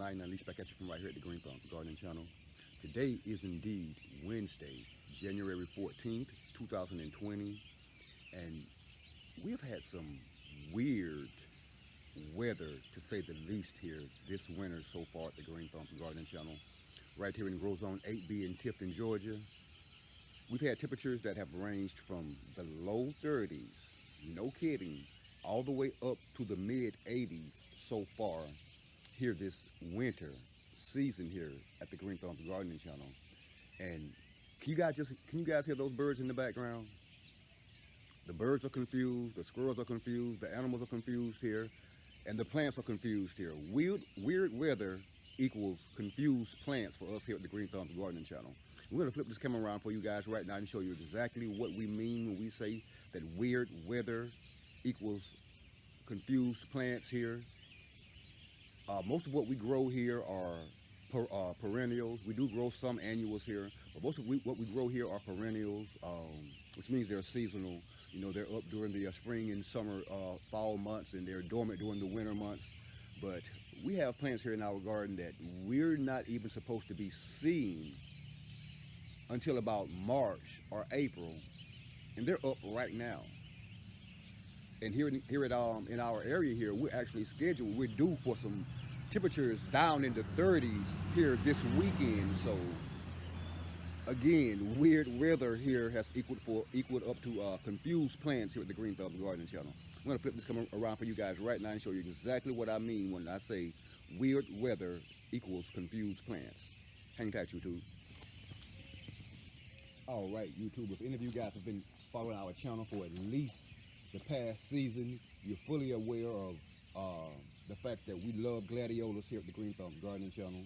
Lion Unleashed back at you from right here at the Green Thumb Gardening Channel. Today is indeed Wednesday, January 14th, 2020, and we've had some weird weather, to say the least, here this winter so far at the Green Thumb Gardening Channel. Right here in Grow Zone 8B in Tifton, Georgia. We've had temperatures that have ranged from the low 30s, no kidding, all the way up to the mid 80s so far here this winter season here at the Green Thumb Gardening Channel. And can you guys hear those birds in the background? The birds are confused, the squirrels are confused, the animals are confused here, and the plants are confused here. Weird weather equals confused plants for us here at the Green Thumb Gardening Channel. We're going to flip this camera around for you guys right now and show you exactly what we mean when we say that weird weather equals confused plants here. Most of what we grow here are perennials. We do grow some annuals here, but most of what we grow here are perennials, which means they're seasonal. You know, they're up during the spring and summer, fall months, and they're dormant during the winter months. But we have plants here in our garden that we're not even supposed to be seeing until about March or April, and they're up right now. And here in our area here, we're actually scheduled, we're due for some temperatures down in the 30s here this weekend. So again, weird weather here has equaled up to confused plants here at the Green Thumb Gardening Channel. I'm going to flip this camera around for you guys right now and show you exactly what I mean when I say weird weather equals confused plants. Hang tight, YouTube. All right, YouTube, if any of you guys have been following our channel for at least the past season, you're fully aware of the fact that we love gladiolus here at the Green Thumb Gardening Channel.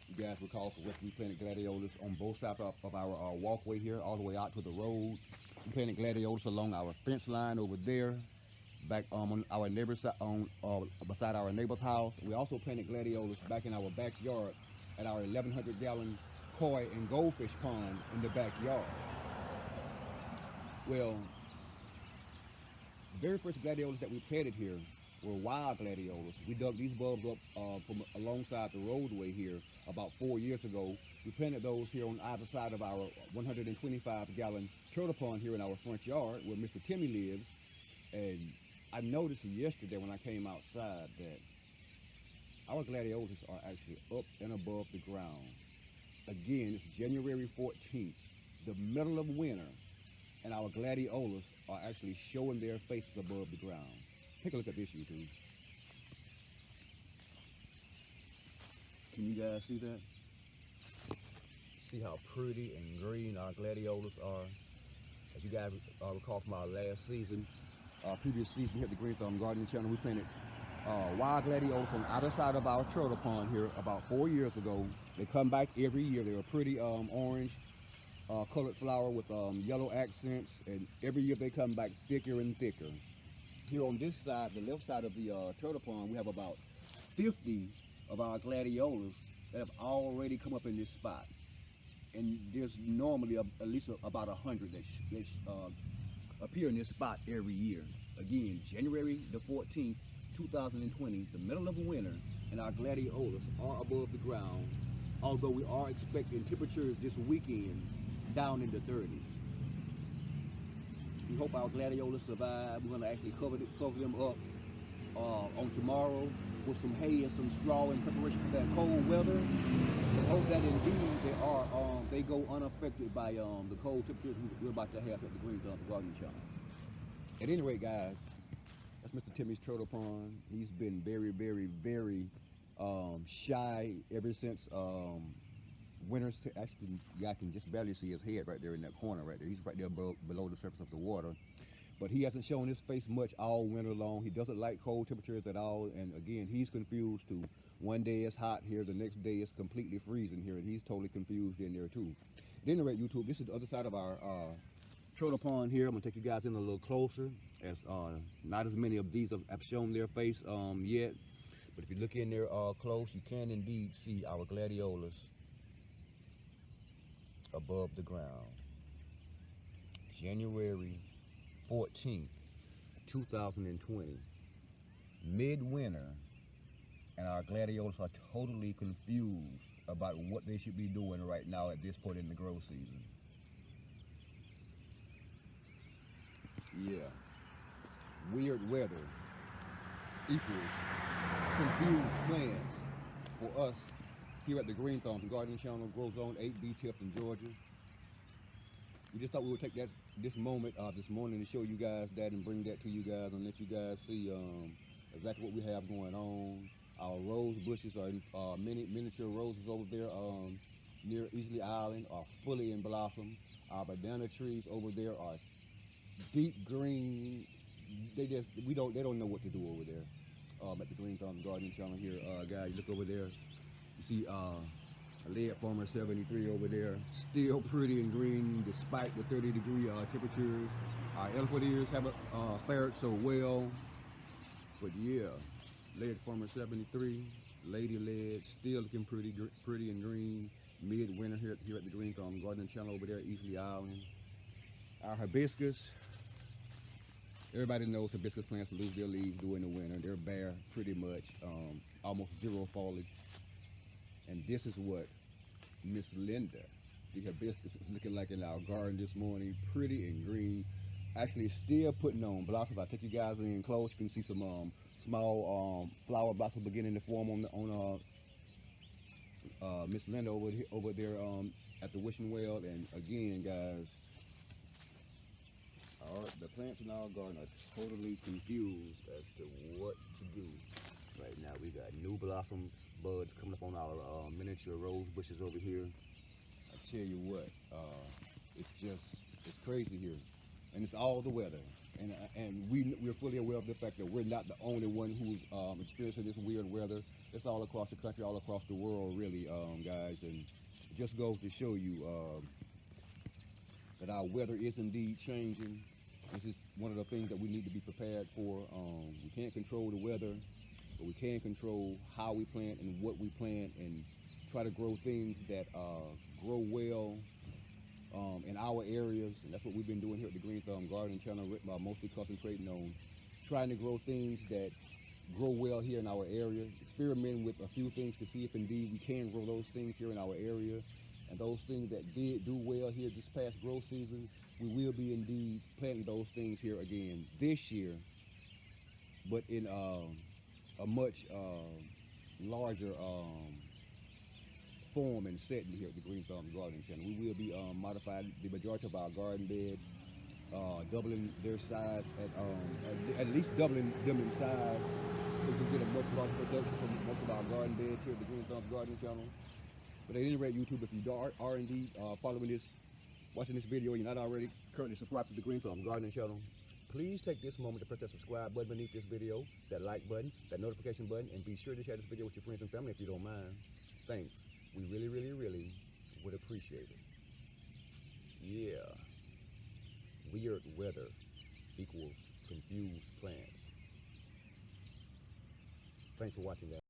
You guys recall for we planted gladiolus on both sides of our walkway here, all the way out to the road. We planted gladiolus along our fence line over there, back on our neighbor's beside our neighbor's house. We also planted gladiolus back in our backyard at our 1,100-gallon koi and goldfish pond in the backyard. Well, the very first gladiolus that we planted here were wild gladiolus. We dug these bulbs up from alongside the roadway here about 4 years ago. We planted those here on either side of our 125-gallon turtle pond here in our front yard where Mr. Timmy lives. And I noticed yesterday when I came outside that our gladiolus are actually up and above the ground. Again, it's January 14th, the middle of winter, and our gladiolus are actually showing their faces above the ground. Take a look at this, YouTube. Can you guys see that? See how pretty and green our gladiolus are. As you guys recall from our last season, previous season here at the Green Thumb Gardening Channel, we planted wild gladiolus on either side of our turtle pond here about 4 years ago. They come back every year. They're a pretty orange colored flower with yellow accents, and every year they come back thicker and thicker. Here on this side, the left side of the turtle pond, we have about 50 of our gladiolus that have already come up in this spot. And there's normally at least about 100 that appear in this spot every year. Again, January the 14th, 2020, the middle of winter, and our gladiolus are above the ground, although we are expecting temperatures this weekend down in the 30s. We hope our gladiolus survive. We're going to actually cover them up on tomorrow with some hay and some straw in preparation for that cold weather. We hope that indeed they go unaffected by the cold temperatures we're about to have at the Green Thumb Gardening Channel. At any rate, guys, that's Mr. Timmy's turtle pond. He's been very, very, very shy ever since winter. Actually, I can just barely see his head right there in that corner right there. He's right there below the surface of the water. But he hasn't shown his face much all winter long. He doesn't like cold temperatures at all. And again, he's confused too. One day it's hot here, the next day it's completely freezing here, and he's totally confused in there too. At any rate, YouTube, this is the other side of our turtle pond here. I'm gonna take you guys in a little closer, as not as many of these have shown their face yet. But if you look in there close, you can indeed see our gladiolus above the ground. January 14th, 2020, midwinter, and our gladiators are totally confused about what they should be doing right now at this point in the growth season. Yeah, weird weather equals confused plans for us here at the Green Thumb Gardening Channel, Grow Zone 8B, Tifton, Georgia. We just thought we would take this moment this morning to show you guys that and bring that to you guys and let you guys see exactly what we have going on. Our rose bushes are miniature roses over there near Easley Island are fully in blossom. Our banana trees over there are deep green. They don't know what to do over there at the Green Thumb Gardening Channel here. Guys, look over there. You see a lead farmer 73 over there, still pretty and green despite the 30-degree temperatures. Our elephant ears haven't fared so well, but yeah, lead farmer 73, lady lead, still looking pretty and green. Midwinter here at the Green Thumb Gardening Channel over there, Easley Island. Our hibiscus. Everybody knows hibiscus plants lose their leaves during the winter. They're bare, pretty much, almost zero foliage. And this is what Miss Linda, the hibiscus, is looking like in our garden this morning. Pretty and green. Actually, still putting on blossoms. I take you guys in close. You can see some small flower blossoms beginning to form on Miss Linda over there at the wishing well. And again, guys, the plants in our garden are totally confused as to what to do. Right now, we got new blossoms, buds coming up on our miniature rose bushes over here. I tell you what, it's crazy here, and it's all the weather. And we're fully aware of the fact that we're not the only one who's experiencing this weird weather. It's all across the country, all across the world, really, guys. And it just goes to show you that our weather is indeed changing. This is one of the things that we need to be prepared for. We can't control the weather, but we can control how we plant and what we plant, and try to grow things that grow well in our areas. And that's what we've been doing here at the Green Thumb Gardening Channel, mostly concentrating on trying to grow things that grow well here in our area, experimenting with a few things to see if indeed we can grow those things here in our area. And those things that did do well here this past growth season, we will be indeed planting those things here again this year, but in a much larger form and setting here at the Green Thumb Gardening Channel. We will be modifying the majority of our garden beds, doubling their size, at least doubling them in size. We can get a much larger production from most of our garden beds here at the Green Thumb Gardening Channel. But at any rate, YouTube, if you are indeed following this, watching this video, and you're not already currently subscribed to the Green Thumb Gardening Channel, please take this moment to press that subscribe button beneath this video, that like button, that notification button, and be sure to share this video with your friends and family if you don't mind. Thanks. We really, really, really would appreciate it. Yeah. Weird weather equals confused plants. Thanks for watching, guys.